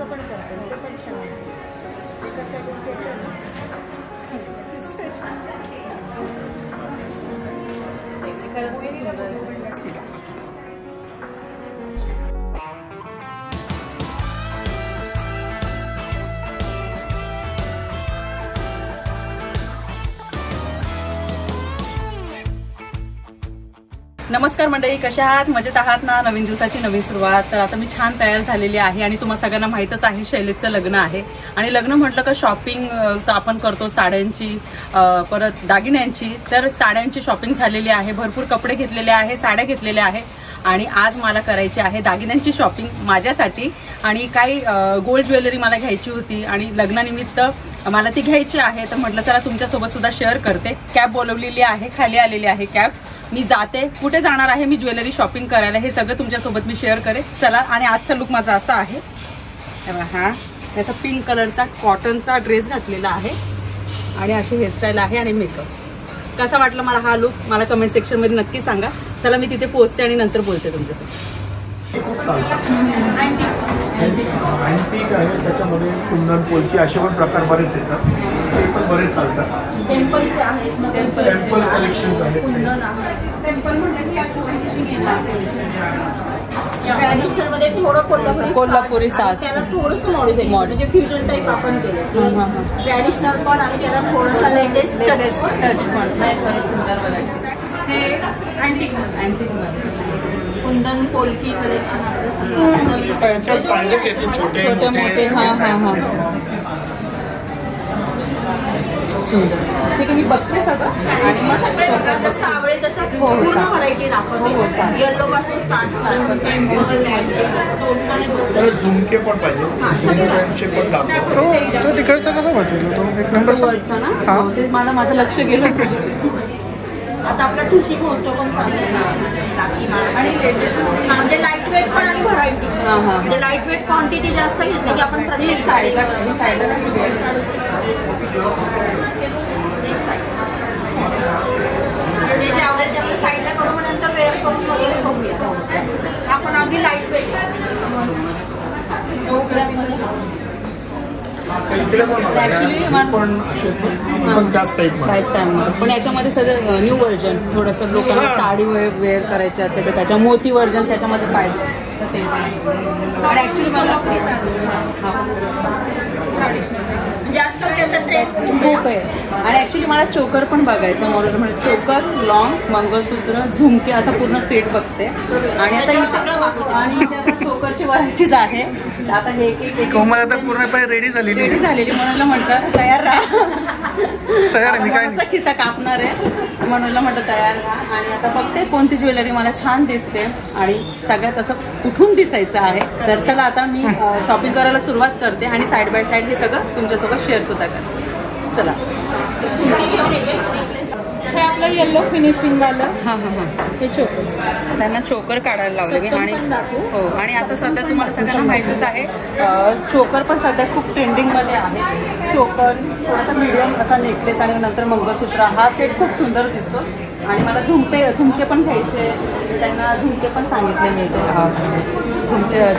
असं पण करतो, ते पण छान आहे. ते कसं देतं ना. नमस्कार मंडळी, कशा आहात? मजेत आहात ना? नवीन दिवसाची नवीन सुरुवात. तर आता मी छान तयार झालेली आहे आणि तुम्हाला सगळ्यांना माहीतच आहे शैलेशचं लग्न आहे. आणि लग्न म्हटलं का शॉपिंग तर आपण करतो साड्यांची, परत दागिन्यांची. तर साड्यांची शॉपिंग झालेली आहे, भरपूर कपडे घेतलेले आहे, साड्या घेतलेल्या आहे. आणि आज मला करायची आहे दागिन्यांची शॉपिंग माझ्यासाठी. आणि काही गोल्ड ज्वेलरी मला घ्यायची होती आणि लग्नानिमित्त मला ती घ्यायची आहे. तर म्हटलं चला तुमच्यासोबत सुद्धा शेअर करते. कॅब बोलवलेली आहे, खाली आलेली आहे कॅब. मी जाते, कुठे जाणार आहे मी ज्वेलरी शॉपिंग करायला हे सगळं तुमच्यासोबत मी शेअर करेन. चला. आणि आजचा लुक माझा असा आहे, हा याचा पिंक कलरचा कॉटनचा ड्रेस घातलेला आहे आणि अशी हेअरस्टाईल आहे आणि मेकअप. कसा वाटला मला हा लुक? मला कमेंट सेक्शनमध्ये नक्की सांगा. चला मी तिथे पोहोचते आणि नंतर बोलते तुमच्यासोबत. अँटिक आहे, त्याच्यामध्ये कुंदन पोलकी असे पण प्रकार बरेच येतात, ते पण बरेच चालतात. टेम्पलचे आहेत, टेम्पल कलेक्शन्स आहेत. कुंदन आहे. टेम्पल म्हटलं की असं ट्रॅडिशनलमध्ये थोडं कोल्हापुरी साज, त्याला थोडंसं मॉडिफाय म्हणजे फ्युजन टाईप आपण केलं. ट्रॅडिशनल पण आणि त्याला थोडासा लेटेस्ट टच पण सुंदर बघायचं. हे अँटिक कुंदन पोलकी कलेक्शन आपलं साईजेस येतील छोटे मोठे. सुंदर. ठीक आहे, मी बघते सगळं आणि मग सगळे बघा जसं आवडेल तसं पूर्ण व्हरायटी दाखवते. येलो पासून स्टार्ट झुमके पण पाहिजे, तो तिकडचा कसा वाटेल? तो एक नंबरचा ना, ते मला माझं लक्ष गेलं. आता आपला ठुशी महोत्सव पण चालू आणि म्हणजे लाईट वेट पण आणि व्हरायटी. म्हणजे लाईट वेट क्वांटिटी जास्त घेतली की आपण प्रत्येक साईडला जे आवडेल ते आपल्या साईडला करू, नंतर वेअर करून वगैरे बघूया आपण. अगदी लाईट वेट पण याच्यामध्ये सगळं न्यू व्हर्जन, थोडंसं लोकांना साडी वेअर करायची असेल तर त्याच्या मोती व्हर्जन त्याच्यामध्ये पाहिजे. आणि ऍक्च्युली मला म्हणजे आजकाल त्याचा ट्रेंड खूप आहे. आणि ऍक्च्युली मला चोकर पण बघायचं म्हणून म्हणजे चोकर, लॉंग, मंगळसूत्र, झुमके असा पूर्ण सेट बघते. आणि आता आणि चोकरची व्हरायटीज आहे. आता हे पूर्णपणे रेडी झालेली म्हणून म्हटलं तयार राहा. तयार आहे, मी काय खिसा कापणार आहे म्हणून म्हटलं तयार राहा. आणि आता बघते कोणती ज्वेलरी मला छान दिसते आणि सगळ्यात असं कुठून दिसायचं आहे. तर चला आता मी शॉपिंग करायला सुरुवात करते आणि साईड बाय साईड हे सगळं तुमच्यासोबत शेअर सुद्धा करते. चला. हे आपलं येल्लो फिनिशिंग वालं. हे चोकर, त्यांना चोकर काढायला लावले मी. आणि हो, आणि आता सध्या तुम्हाला सगळ्यांना माहितीच आहे चोकर पण सध्या खूप ट्रेंडिंगमध्ये आहे. चोकर, थोडासा मीडियम असा नेकलेस आणि नंतर मंगळसूत्र, हा सेट खूप सुंदर दिसतो. आणि मला झुमके पण घ्यायचे, त्यांना झुमके पण सांगितले मी.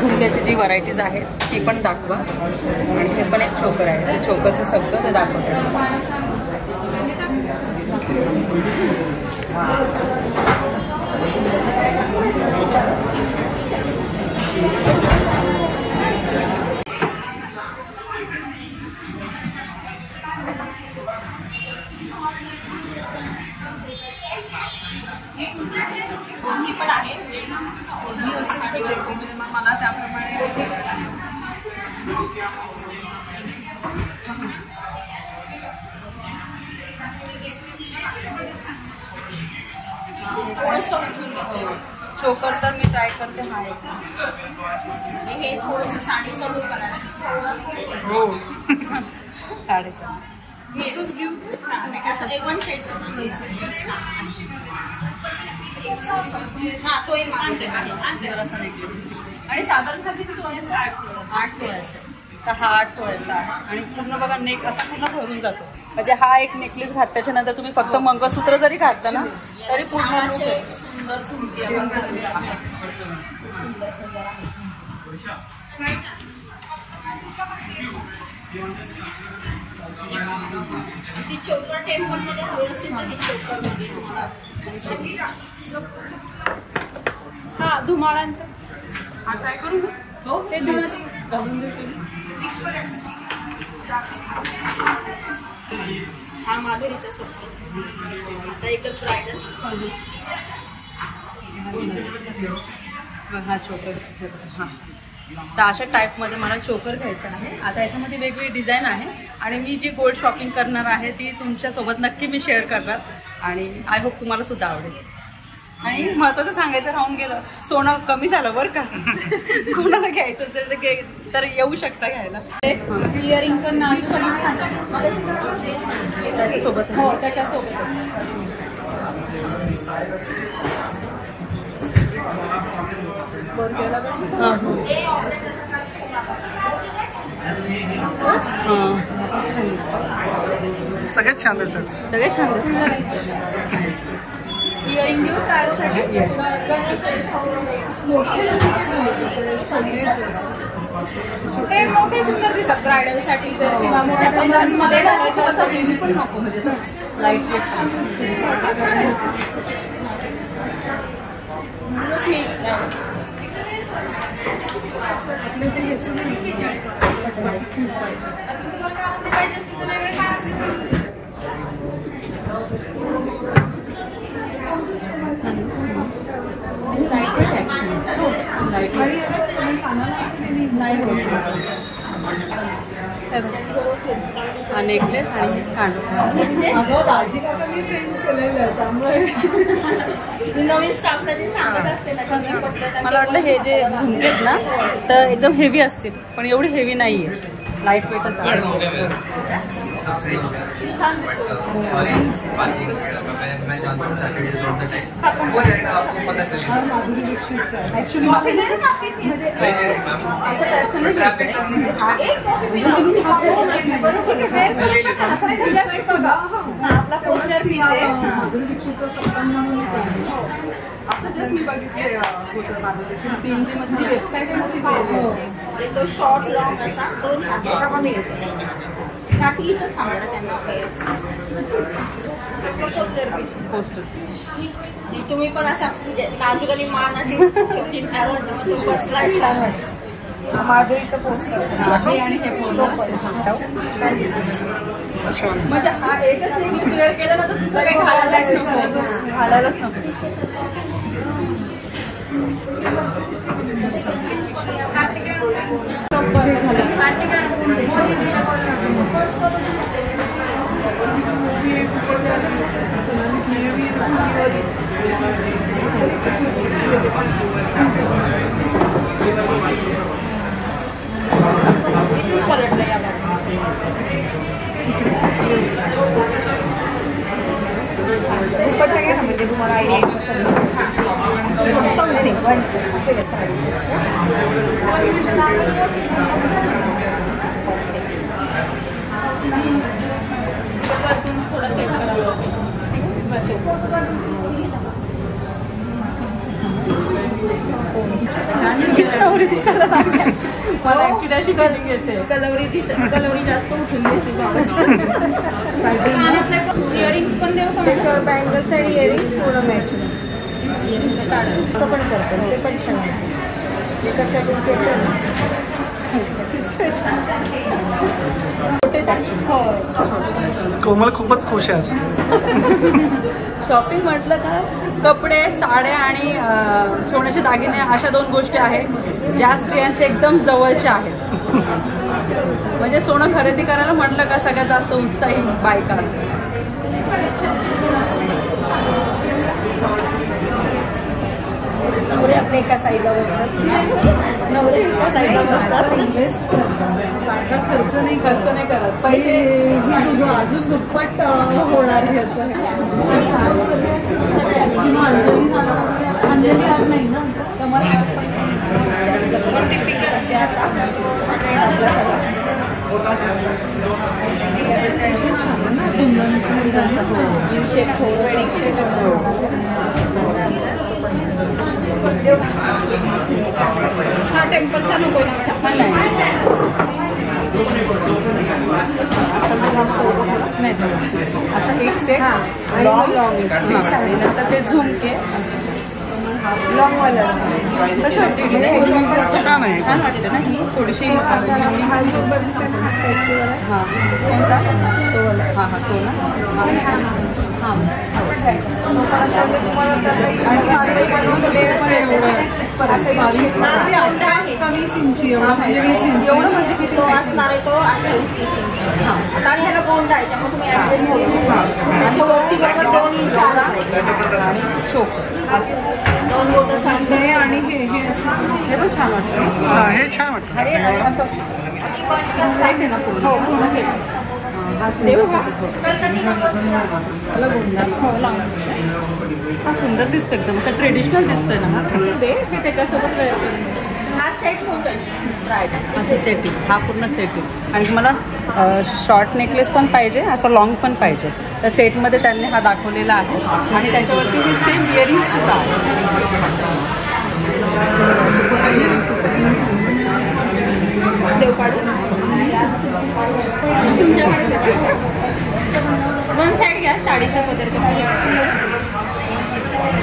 झुमक्याची जी व्हरायटीज आहेत ती पण दाखवा. आणि ते पण एक चोकर आहे, ते चोकरचं सगळं ते दाखवतं. पण आहे मला त्याप्रमाणे चोकर तर मी ट्राय करते. हा एक हे थोडंसं साडीचं लुक करायला साडीचं हेच घेऊ असं एक वन शेड हा तो एक आणि साधारणतः किती तोळ्याचा? 8 तोळ्याचा. तर हा 8 तोळ्याचा आहे आणि पूर्ण बघा नेक असा पूर्ण भरून जातो. म्हणजे हा एक नेकलेस घातल्याच्या नंतर तुम्ही फक्त मंगळसूत्र जरी घातलं ना तरी पूर्ण सुंदर झुमके ती चोकर टेम्पल मध्ये हवी असतील तर ती चोकर मध्ये हा धुमाळांचं हा ट्राय करू हो ते घालून देते हा माधुरीचा आता एकच ब्रायडल हा चोकर हा तर अशा टाईपमध्ये मला चोकर घ्यायचा आहे. आता याच्यामध्ये वेगवेगळी डिझाईन आहे आणि मी जी गोल्ड शॉपिंग करणार आहे ती तुमच्यासोबत नक्की मी शेअर करणार आणि आय होप तुम्हाला सुद्धा आवडेल. आणि महत्त्वाचं सांगायचं राहून गेलं, सोनं कमी झालं बरं का. कोणाला घ्यायचं असेल तर येऊ शकता घ्यायला. इयरिंग पण त्याच्यासोबत हो त्याच्यासोबत सगळ्यात छान दिसतात. सगळे छान दिसतात. इयरिंग घेऊ टाळसाठी छोटे मोठे सुंदर दिसतात ब्रायडलसाठी जर किंवा मोठ्या फंक्शनमध्ये घालायचं असं हेवी पण नको म्हणजे लाईट छान हा नेकलेस आणि नवीन स्टाफ कधी सांगत असते ना मला वाटलं हे जे झुमकेत ना तर एकदम हेवी असतील पण एवढी हेवी नाहीये, लाईट वेटच आहे. आपला पोस्टर पीस आहे. आता जस्ट मी बघितले होतं माधुरीची PNG मध्ये वेबसाईट आहे तो शॉर्ट लॉंग असा 2 धाग्याप्रमाणे येतो. साठी इथंच थांबणार त्यांना पोस्टर पीस. पोस्टर तुम्ही पण असा नाजूक आणि मान अशी छोटी बसला छान वाटतं. माधुरीचं पोस्टर आणि हे म्हणजे हा एकच नेकलेस वेअर केलं ना तर दुसरं काही घालायलाच नको. म्हणजे तुम्हाला आयडिया मला ऍक्च्युली अशी फिलिंग येते. कलवरी जास्त उठून दिसते. इयरिंग्स पण देऊ का? त्याच्यावर बँगल्स आणि इयरिंग्स पूर्ण मॅच असं पण करतो ते पण छान आहे. ते कशातच घेतो ना कोमल खूपच खुश आहे. शॉपिंग म्हटलं का कपडे, साड्या आणि सोन्याचे दागिने अशा 2 गोष्टी आहेत ज्या स्त्रियांच्या एकदम जवळच्या आहेत. म्हणजे सोनं खरेदी करायला म्हटलं का सगळ्यात जास्त उत्साही बायका असतात. नवरे आपले एका साईडला बसतात. नवरे एका साईडला बसतात. इन्व्हेस्ट करतात. खर्च नाही करत. पहिले अजून दुप्पट होणार ह्याचं. अंजली आज नाही ना हा टेम्पलचा नको असं एक सेट लॉंग आणि नंतर ते झुमके लॉंग वाला कशी वाटते छान आहे. छान वाटते ना ही थोडीशी हां कोणता हां हां तो ना हां तुम्हाला कमी इंची एवढं म्हणजे किती असणार आहे तो 28-30 इंच. आणि ह्याला गोंडा आहे त्यामुळे तुम्ही ऍडजस्ट करू. त्याच्यावरती बरोबर 2 इंच आला आणि चोक 2 बोटं सांगते आणि हे पण छान वाटतं. हा हे छान वाटतं. हे असं सेट आहे ना पूर्ण पूर्ण सेट हा सुंदर हा सुंदर दिसतो एकदम असं ट्रेडिशनल दिसतोय ना ते त्याच्यासोबत हा सेट होतो असं सेटिंग हा पूर्ण सेटिंग आणि मला शॉर्ट नेकलेस पण पाहिजे असं लॉंग पण पाहिजे तर सेटमध्ये त्यांनी हा दाखवलेला आहे आणि त्याच्यावरती हे सेम इयरिंग्स सुद्धा आहे पूर्ण इयरिंग्स सुद्धा वन साईड घ्या साडीचा पदर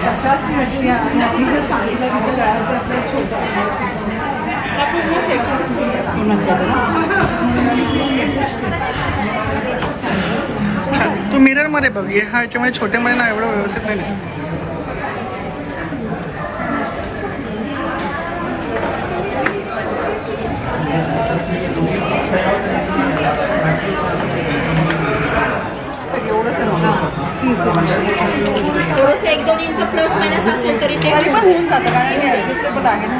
तशाच म्हणजे जे सांगितलं तिच्या गळ्याचं आपलं छोटं पूर्ण सेट छान. तू मिररमध्ये बघ हे हा याच्यामध्ये छोट्यामध्ये ना एवढं व्यवस्थित नाही दिसत. थोडंसं 1-2 इंच प्लस मायनस असेल तरी ते पण होऊन जातं कारण हे ॲडजस्टेबल आहे ना.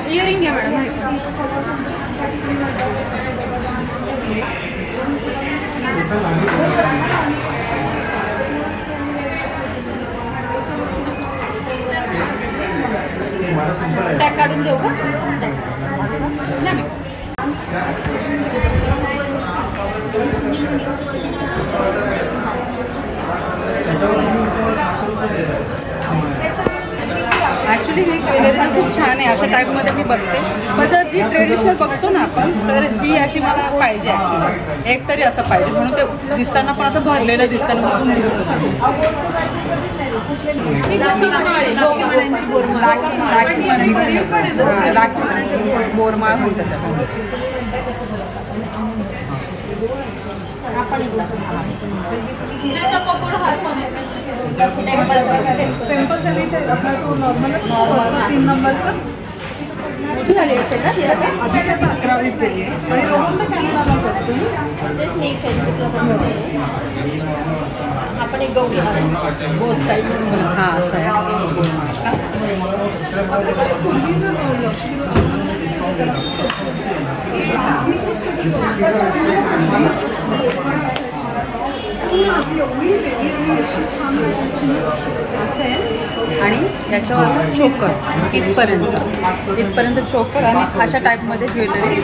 इयरिंग घ्या मॅडम. टॅग काढून देऊ का? नाही ॲक्च्युली ही ज्वेलरी खूप छान आहे अशा टाईपमध्ये मी बघते पण जर जी ट्रेडिशनल बघतो ना आपण तर ही अशी मला पाहिजे ॲक्च्युली एक तरी असं पाहिजे म्हणून ते दिसताना पण असं भरलेलं दिसताना म्हणून दिसतं लाखी बोरमाळ म्हणतात टेम्पल झाली ते आपला तो नॉर्मल 3 नंबरचा मोठी झाली असेल ना तिला आधी त्याचा 11-20 दिली आहे आणि रोहन तर कॅनडालाच असतो तेच मी फेसबुकला पण आपण एक गौरी बोथ साईड हां असं आहे आणि याच्यावर असं चोकर इथपर्यंत चोकर आणि अशा टाईपमध्ये ज्वेलरी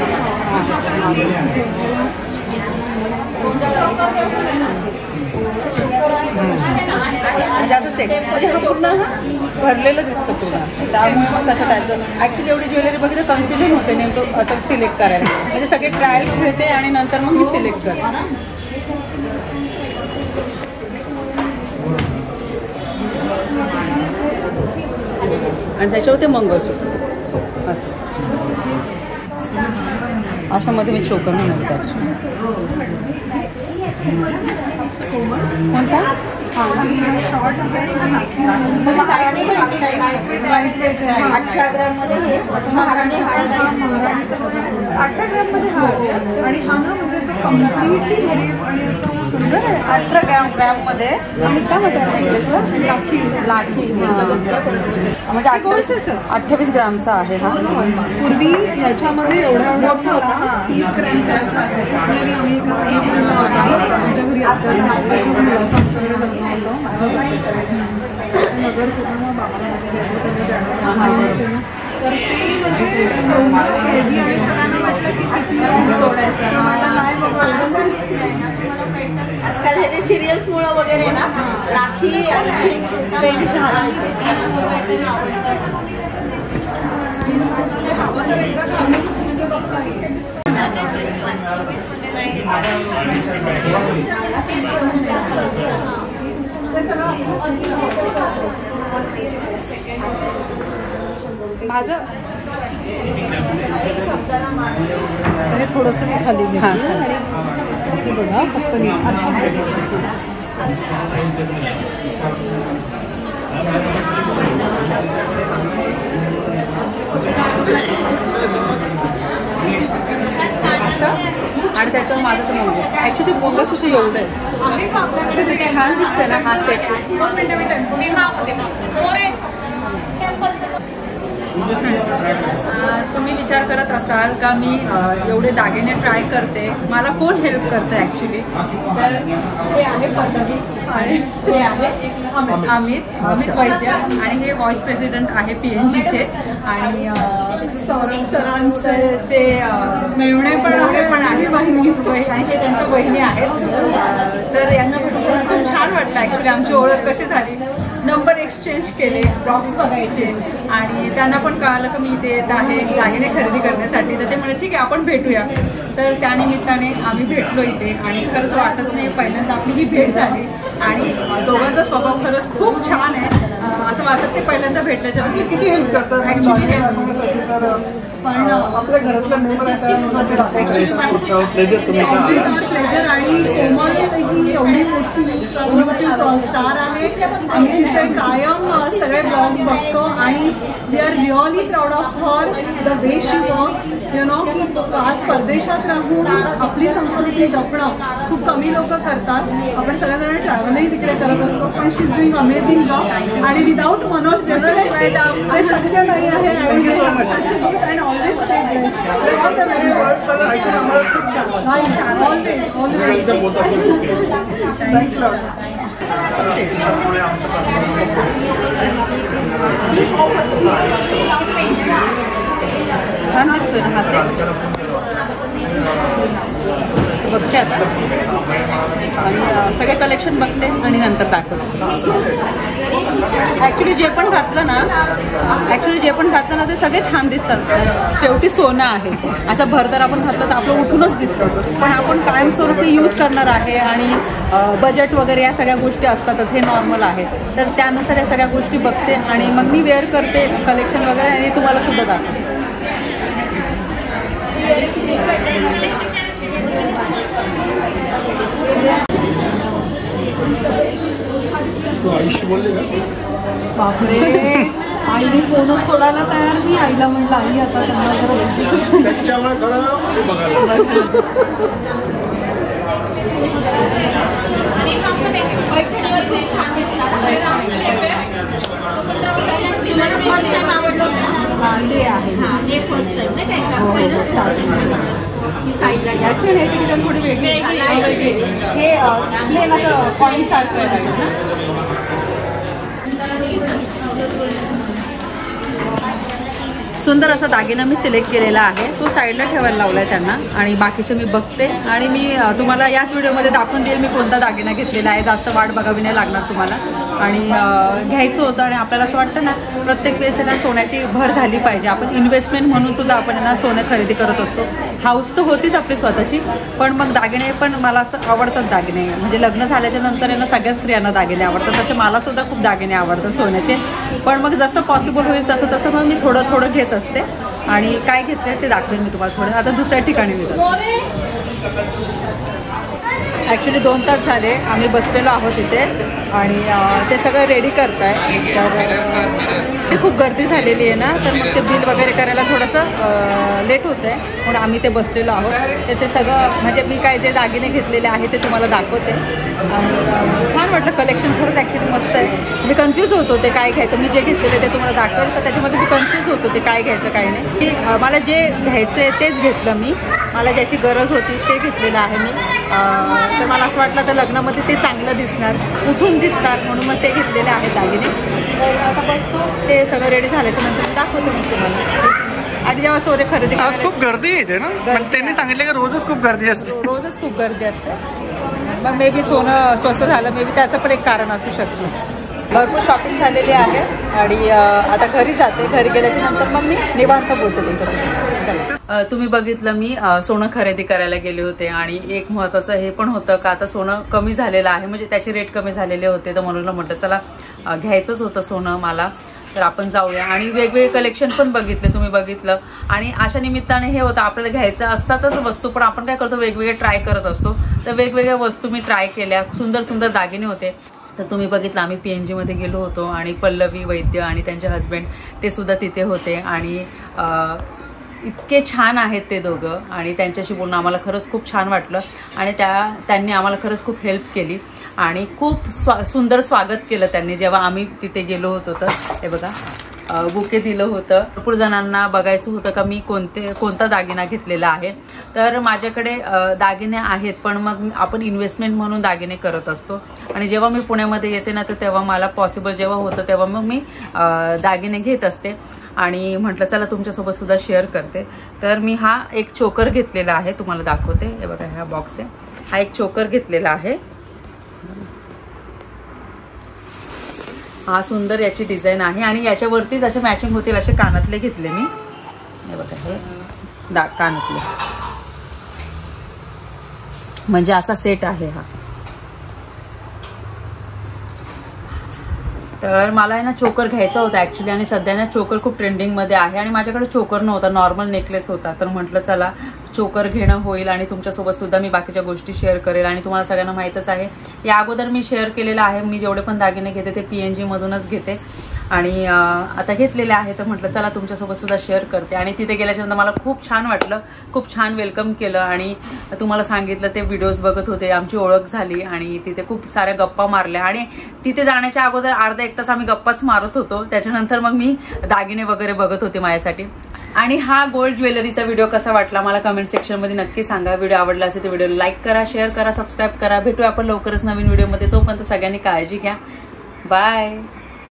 जास्त सेट म्हणजे हा पूर्ण भरलेलं दिसतं पूर्ण त्यामुळे मग तशा टाईपचं ॲक्च्युली एवढी ज्वेलरी बघितलं कन्फ्युजन होते नेमकं असं सिलेक्ट करायला म्हणजे सगळे ट्रायल घेते आणि नंतर मग मी सिलेक्ट करते आणि त्याच्यावर ते मंगळसूत्र असं अशामध्ये मी चोकर म्हणते ॲक्च्युली कोणता शॉर्ट 18 ग्राममध्ये 18 ग्राममध्ये आणि हा ना म्हणजे कम्प्लिटली सुंदर आहे 18 ग्रॅममध्ये आणि काय म्हणतात लाठी म्हणजे 28 ग्रामचा आहे हा पूर्वी ह्याच्यामध्ये एवढा मोठा होता 30 ग्रॅमचा असायचा आणि आम्ही आमच्या घरी नगर तर ते म्हणजे हेवी आणि सगळ्यांना वाटलं की किती तोडायचं नाही बाबा आजकाल हे सिरियल्समुळं वगैरे ना राखी ट्रेंड झाला माझं हे थोडंसं मी खाली घेते आणि हे बघा फक्त असं आणि त्याच्यावर माझं तर मग ॲक्च्युली बोगस सुद्धा एवढं आहे ते छान दिसतंय ना हा सेट. तुम्ही विचार करत असाल का मी एवढे दागिने ट्राय करते, मला कोण हेल्प करतं ॲक्च्युली? तर हे आहे पल्लवी आणि हे आहे अमित वैद्य आणि हे व्हाईस प्रेसिडेंट आहे PNGचे आणि सौरभ सरांचे मेवणे पण आहे बहिणी आणि हे त्यांच्या बहिणी आहेत. तर यांना खूप छान वाटतं ॲक्च्युली आमची ओळख कशी झाली. नंबर एक्सचेंज केले, ब्लॉग्स बघायचे आणि त्यांना पण कळालं की मी इथे येत आहे दागिने खरेदी करण्यासाठी. तर ते म्हणे ठीक आहे आपण भेटूया. तर त्यानिमित्ताने आम्ही भेटलो इथे आणि खरंच वाटत नाही पहिल्यांदा आपली ही भेट झाली आणि दोघांचा स्वभाव खरंच खूप छान आहे. असं वाटत ते पहिल्यांदा भेटल्याच्या किती हेल्प करतात ॲक्च्युली. पण आपल्या घरातल्या प्लेजर आणि कोमल ही एवढी मोठी स्टार आहे आणि तिचे कायम सगळे ब्लॉग बघतो आणि we are really proud of her the way she work. You know की आज परदेशात राहून आपली संस्कृती जपणं खूप कमी लोक करतात. आपण सगळेजण ट्रॅव्हलही तिकडे करत असतो पण शी इज डुईंग अमेझिंग जॉब आणि विदाऊट मनोज जनरल ते शक्य नाही आहे. छान दिसतोय ना हा सेट. बघते आता आणि सगळे कलेक्शन बघते आणि नंतर दाखवते. ॲक्च्युली जे पण घातलं ना ते सगळे छान दिसतात. शेवटी सोनं आहे. असं भरदार आपण घातलं तर आपलं उठूनच दिसतं पण आपण कायमस्वरूपी यूज करणार आहे आणि बजेट वगैरे या सगळ्या गोष्टी असतातच, हे नॉर्मल आहे. तर त्यानुसार या सगळ्या गोष्टी बघते आणि मग मी वेअर करते कलेक्शन वगैरे आणि तुम्हाला सुद्धा दाखवते. आयुष्य बोलले का बापरे आईने फोनच सोडायला तयार नाही. आईला म्हणलं आई आता त्यांना जरा त्याच्यामुळे खरं बघायला याची डिझाईन थोडी वेगळी हे असं कॉइन सारखं आहे ना. सुंदर असा दागिना मी सिलेक्ट केलेला आहे. तो साईडला ठेवायला लावला आहे त्यांना आणि बाकीचे मी बघते आणि मी तुम्हाला याच व्हिडिओमध्ये दाखवून देईल मी कोणता दागिना घेतलेला आहे. जास्त वाट बघावी नाही लागणार तुम्हाला. आणि घ्यायचं होतं आणि आपल्याला असं वाटतं ना प्रत्येक वेळेस ना सोन्याची भर झाली पाहिजे. आपण इन्व्हेस्टमेंट म्हणून सुद्धा आपण ना सोनं खरेदी करत असतो. हाऊस तर होतीच आपली स्वतःची पण मग दागिने पण मला असं आवडतात. दागिने म्हणजे लग्न झाल्याच्या नंतर आहे ना सगळ्या स्त्रियांना दागिने आवडतात. तसे मला सुद्धा खूप दागिने आवडतात सोन्याचे. पण मग जसं पॉसिबल होईल तसं मग मी थोडं थोडं घेत असते आणि काय घेतले ते दाखवेन मी तुम्हाला थोडं. आता दुसऱ्या ठिकाणी मी जाते. ॲक्च्युली 2 तास झाले आम्ही बसलेलो आहोत इथे आणि ते सगळं रेडी करत आहे. तर ते खूप गर्दी झालेली आहे ना तर मग ते बिल वगैरे करायला थोडंसं लेट होतं आहे म्हणून आम्ही ते बसलेलो आहोत. ते सगळं म्हणजे मी काय जे दागिने घेतलेले आहे ते तुम्हाला दाखवते. आणि छान वाटलं कलेक्शन खरंच ॲक्च्युली मस्त आहे. मी कन्फ्यूज होतो ते काय घ्यायचं. मी जे घेतलेले ते तुम्हाला दाखवेल तर त्याच्यामध्ये मी कन्फ्यूज होतो ते काय घ्यायचं काय नाही. की मला जे घ्यायचं आहे तेच घेतलं मी. मला ज्याची गरज होती ते घेतलेलं आहे मी. तर मला असं वाटलं तर लग्नामध्ये ते चांगलं दिसणार उठून दिसणार म्हणून मग ते घेतलेले आहेत दागिने. तर आता बघतो ते सगळं रेडी झाल्याच्या नंतर मी दाखवतो मी तुम्हाला. आणि जेव्हा सोने खरेदी आज खूप गर्दी येते ना. त्यांनी सांगितलं की रोजच खूप गर्दी असते. रोजच खूप गर्दी असते. मग मे बी सोनं स्वस्त झालं मे बी त्याचं पण एक कारण असू शकतं. भरपूर शॉपिंग झालेली आहे आणि आता घरी जाते. घरी गेल्याच्या नंतर मग मी निवांत बोलते तुमच्यासोबत. चला तुम्ही बघितलं मी सोनं खरेदी करायला गेले होते आणि एक महत्त्वाचं हे पण होतं का आता सोनं कमी झालेलं आहे, म्हणजे त्याचे रेट कमी झालेले होते, तर म्हणून म्हटलं चला घ्यायचंच होतं सोनं मला, तर आपण जाऊया. आणि वेगवेगळे कलेक्शन पण बघितले, तुम्ही बघितलं. आणि अशा निमित्ताने हे होतं आपल्याला घ्यायचं असतातच वस्तू, पण आपण काय करतो वेगवेगळे ट्राय करत असतो. तर वेगवेगळ्या वस्तू मी ट्राय केल्या, सुंदर सुंदर दागिने होते. तर तुम्ही बघितलं आम्ही PNG मध्ये गेलो होतो आणि पल्लवी वैद्य आणि त्यांचे हस्बंड ते सुद्धा तिथे होते आणि इतके छान आहेत ते दोघं आणि त्यांच्याशी बोलून आम्हाला खरंच खूप छान वाटलं आणि त्यांनी आम्हाला खरंच खूप हेल्प केली आणि खूप सुंदर स्वागत केलं त्यांनी जेव्हा आम्ही तिथे गेलो होतो. तर हे बघा बुके दिलं होतं. भरपूर जणांना बघायचं होतं का मी कोणता दागिना घेतलेला आहे. तर माझ्याकडे दागिने आहेत, पण मग आपण इन्व्हेस्टमेंट म्हणून दागिने करत असतो आणि जेव्हा मी पुण्यामध्ये येते ना तर तेव्हा मला पॉसिबल जेव्हा होतं तेव्हा मग मी दागिने घेत असते आणि म्हटलं चला तुमच्यासोबत सुद्धा शेअर करते. तर मी हा एक चोकर घेतलेला आहे, तुम्हाला दाखवते. हे बघा हा बॉक्स आहे, हा एक चोकर घेतलेला आहे. हा सुंदर याची डिझाईन आहे आणि याच्यावरतीच असे मॅचिंग होतील असे कानातले घेतले मी. हे बघा हे कानातले, म्हणजे असा सेट आहे हा. तर मला आहे ना चोकर घ्यायचा होता ॲक्च्युली आणि सध्या ना चोकर खूप ट्रेंडिंगमध्ये आहे आणि माझ्याकडे चोकर नव्हता, नॉर्मल नेकलेस होता. तर म्हटलं चला चोकर घेणं होईल आणि तुमच्यासोबत सुद्धा मी बाकीच्या गोष्टी शेअर करेल. आणि तुम्हाला सगळ्यांना माहीतच आहे या अगोदर मी शेअर केलेलं आहे, मी जेवढे पण दागिने घेते ते PNG मधूनच घेते आणि आता घेतलेले आहे. तर म्हटलं चला तुमच्यासोबत सुद्धा शेअर करते. आणि तिथे गेल्याच्यानंतर मला खूप छान वाटलं, खूप छान वेलकम केलं आणि तुम्हाला सांगितलं ते व्हिडिओज बघत होते, आमची ओळख झाली आणि तिथे खूप साऱ्या गप्पा मारल्या आणि तिथे जाण्याच्या अगोदर अर्धा एक तास आम्ही गप्पाच मारत होतो. त्याच्यानंतर मग मी दागिने वगैरे बघत होते माझ्यासाठी. आणि हा गोल्ड ज्वेलरीचा व्हिडिओ कसा वाटला मला कमेंट सेक्शनमध्ये नक्की सांगा. व्हिडिओ आवडला असेल तर व्हिडिओला लाईक करा, शेअर करा, सबस्क्राईब करा. भेटूया आपण लवकरच नवीन व्हिडिओमध्ये. तोपर्यंत सगळ्यांनी काळजी घ्या. बाय.